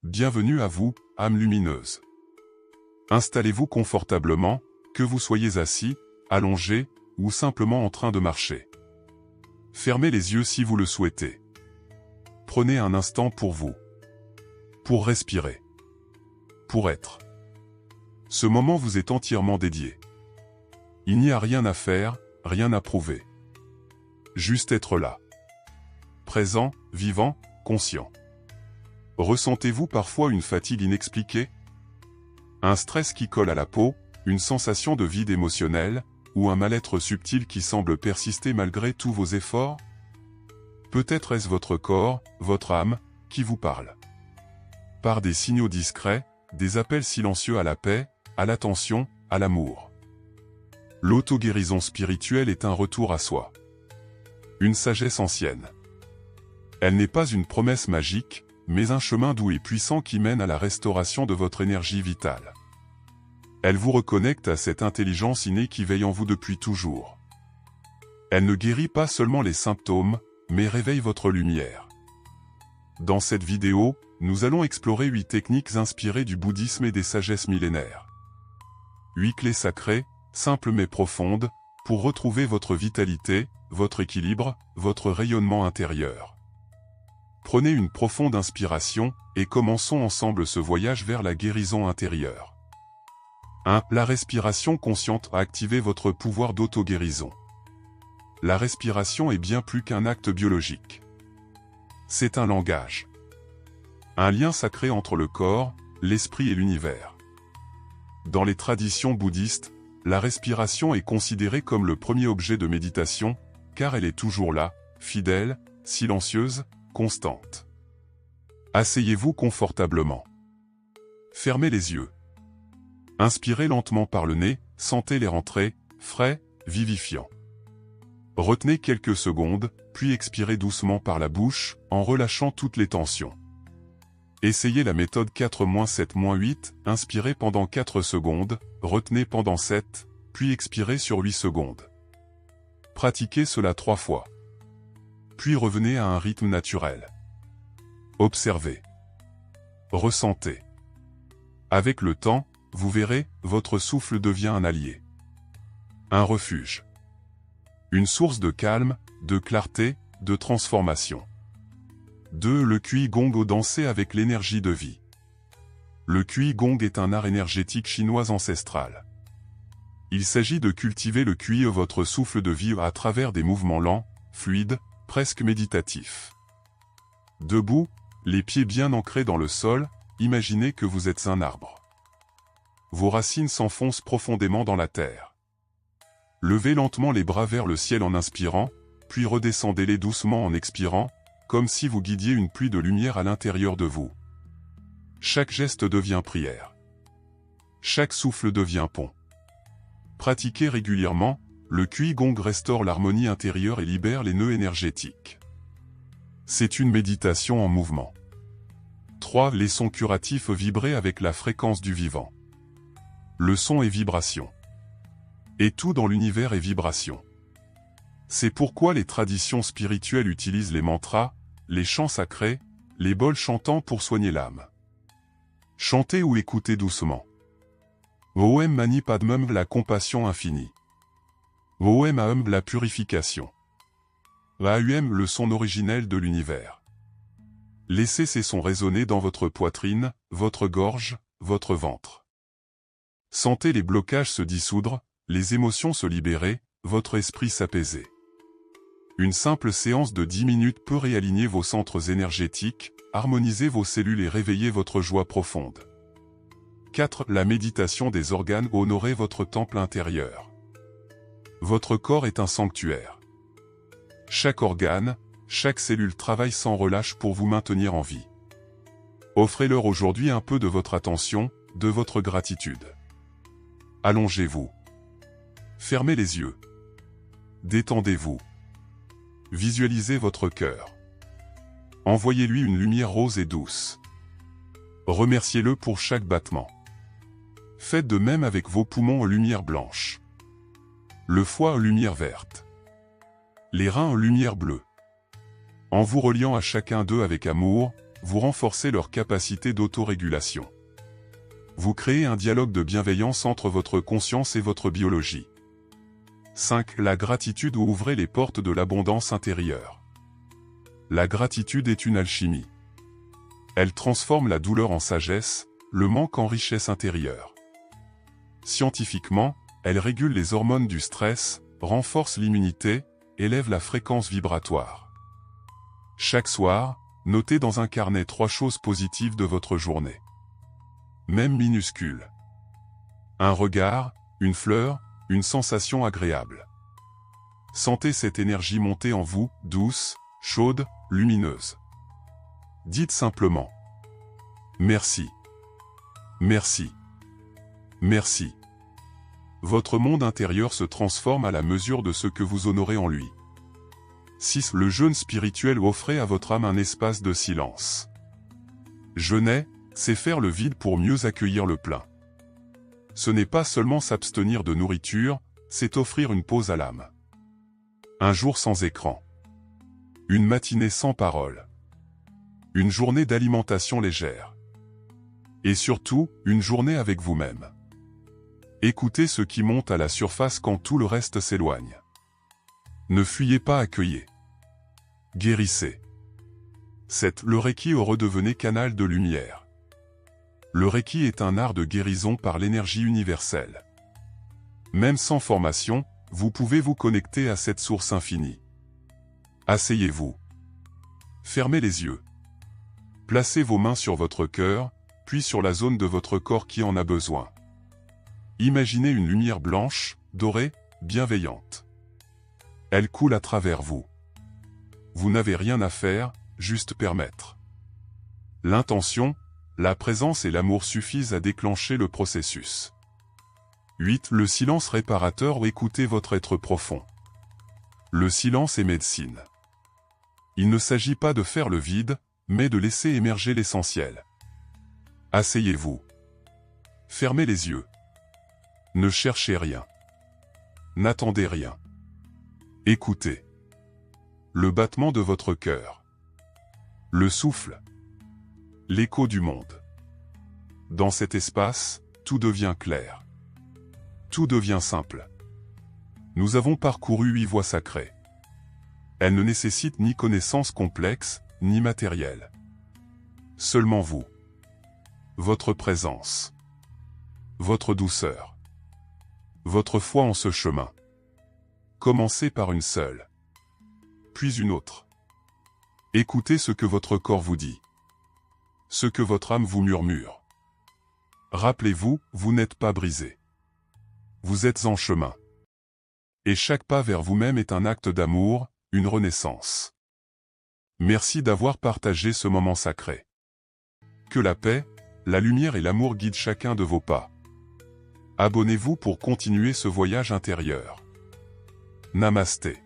Bienvenue à vous, âme lumineuse. Installez-vous confortablement, que vous soyez assis, allongé, ou simplement en train de marcher. Fermez les yeux si vous le souhaitez. Prenez un instant pour vous. Pour respirer. Pour être. Ce moment vous est entièrement dédié. Il n'y a rien à faire, rien à prouver. Juste être là. Présent, vivant, conscient. Ressentez-vous parfois une fatigue inexpliquée? Un stress qui colle à la peau, une sensation de vide émotionnel, ou un mal-être subtil qui semble persister malgré tous vos efforts? Peut-être est-ce votre corps, votre âme, qui vous parle. Par des signaux discrets, des appels silencieux à la paix, à l'attention, à l'amour. L'auto-guérison spirituelle est un retour à soi. Une sagesse ancienne. Elle n'est pas une promesse magique, mais un chemin doux et puissant qui mène à la restauration de votre énergie vitale. Elle vous reconnecte à cette intelligence innée qui veille en vous depuis toujours. Elle ne guérit pas seulement les symptômes, mais réveille votre lumière. Dans cette vidéo, nous allons explorer 8 techniques inspirées du bouddhisme et des sagesses millénaires. 8 clés sacrées, simples mais profondes, pour retrouver votre vitalité, votre équilibre, votre rayonnement intérieur. Prenez une profonde inspiration, et commençons ensemble ce voyage vers la guérison intérieure. 1. La respiration consciente a activé votre pouvoir d'auto-guérison. La respiration est bien plus qu'un acte biologique. C'est un langage. Un lien sacré entre le corps, l'esprit et l'univers. Dans les traditions bouddhistes, la respiration est considérée comme le premier objet de méditation, car elle est toujours là, fidèle, silencieuse, constante. Asseyez-vous confortablement. Fermez les yeux. Inspirez lentement par le nez, sentez les rentrées, frais, vivifiants. Retenez quelques secondes, puis expirez doucement par la bouche, en relâchant toutes les tensions. Essayez la méthode 4-7-8, inspirez pendant 4 secondes, retenez pendant 7, puis expirez sur 8 secondes. Pratiquez cela 3 fois. Puis revenez à un rythme naturel. Observez. Ressentez. Avec le temps, vous verrez, votre souffle devient un allié. Un refuge. Une source de calme, de clarté, de transformation. 2. Le Kui Gong danser avec l'énergie de vie. Le Kui Gong est un art énergétique chinois ancestral. Il s'agit de cultiver le Kui, votre souffle de vie, à travers des mouvements lents, fluides, presque méditatifs. Debout, les pieds bien ancrés dans le sol, imaginez que vous êtes un arbre. Vos racines s'enfoncent profondément dans la terre. Levez lentement les bras vers le ciel en inspirant, puis redescendez-les doucement en expirant, comme si vous guidiez une pluie de lumière à l'intérieur de vous. Chaque geste devient prière. Chaque souffle devient pont. Pratiquez régulièrement, le Kui Gong restaure l'harmonie intérieure et libère les nœuds énergétiques. C'est une méditation en mouvement. 3. Les sons curatifs vibrer avec la fréquence du vivant. Le son est vibration. Et tout dans l'univers est vibration. C'est pourquoi les traditions spirituelles utilisent les mantras, les chants sacrés, les bols chantants pour soigner l'âme. Chantez ou écoutez doucement. Om Mani Padmum, la compassion infinie. Om Aum, la purification. Aum, le son originel de l'univers. Laissez ces sons résonner dans votre poitrine, votre gorge, votre ventre. Sentez les blocages se dissoudre, les émotions se libérer, votre esprit s'apaiser. Une simple séance de 10 minutes peut réaligner vos centres énergétiques, harmoniser vos cellules et réveiller votre joie profonde. 4. La méditation des organes. Honorez votre temple intérieur. Votre corps est un sanctuaire. Chaque organe, chaque cellule travaille sans relâche pour vous maintenir en vie. Offrez-leur aujourd'hui un peu de votre attention, de votre gratitude. Allongez-vous. Fermez les yeux. Détendez-vous. Visualisez votre cœur. Envoyez-lui une lumière rose et douce. Remerciez-le pour chaque battement. Faites de même avec vos poumons aux lumières blanches. Le foie aux lumières vertes. Les reins aux lumières bleues. En vous reliant à chacun d'eux avec amour, vous renforcez leur capacité d'autorégulation. Vous créez un dialogue de bienveillance entre votre conscience et votre biologie. 5. La gratitude. Ouvrez les portes de l'abondance intérieure. La gratitude est une alchimie. Elle transforme la douleur en sagesse, le manque en richesse intérieure. Scientifiquement, elle régule les hormones du stress, renforce l'immunité, élève la fréquence vibratoire. Chaque soir, notez dans un carnet 3 choses positives de votre journée. Même minuscules. Un regard, une fleur, une sensation agréable. Sentez cette énergie monter en vous, douce, chaude, lumineuse. Dites simplement « Merci. Merci. Merci ». Votre monde intérieur se transforme à la mesure de ce que vous honorez en lui. 6. Le jeûne spirituel. Offrez à votre âme un espace de silence. Jeûner, c'est faire le vide pour mieux accueillir le plein. Ce n'est pas seulement s'abstenir de nourriture, c'est offrir une pause à l'âme. Un jour sans écran. Une matinée sans parole. Une journée d'alimentation légère. Et surtout, une journée avec vous-même. Écoutez ce qui monte à la surface quand tout le reste s'éloigne. Ne fuyez pas, accueillez. Guérissez. 7. Le Reiki. Redevenez canal de lumière. Le Reiki est un art de guérison par l'énergie universelle. Même sans formation, vous pouvez vous connecter à cette source infinie. Asseyez-vous. Fermez les yeux. Placez vos mains sur votre cœur, puis sur la zone de votre corps qui en a besoin. Imaginez une lumière blanche, dorée, bienveillante. Elle coule à travers vous. Vous n'avez rien à faire, juste permettre. L'intention, la présence et l'amour suffisent à déclencher le processus. 8. Le silence réparateur. Écoutez votre être profond. Le silence est médecine. Il ne s'agit pas de faire le vide, mais de laisser émerger l'essentiel. Asseyez-vous. Fermez les yeux. Ne cherchez rien. N'attendez rien. Écoutez. Le battement de votre cœur. Le souffle. L'écho du monde. Dans cet espace, tout devient clair. Tout devient simple. Nous avons parcouru 8 voies sacrées. Elles ne nécessitent ni connaissances complexes, ni matériel. Seulement vous. Votre présence. Votre douceur. Votre foi en ce chemin. Commencez par une seule. Puis une autre. Écoutez ce que votre corps vous dit. Ce que votre âme vous murmure. Rappelez-vous, vous n'êtes pas brisé. Vous êtes en chemin. Et chaque pas vers vous-même est un acte d'amour, une renaissance. Merci d'avoir partagé ce moment sacré. Que la paix, la lumière et l'amour guident chacun de vos pas. Abonnez-vous pour continuer ce voyage intérieur. Namasté.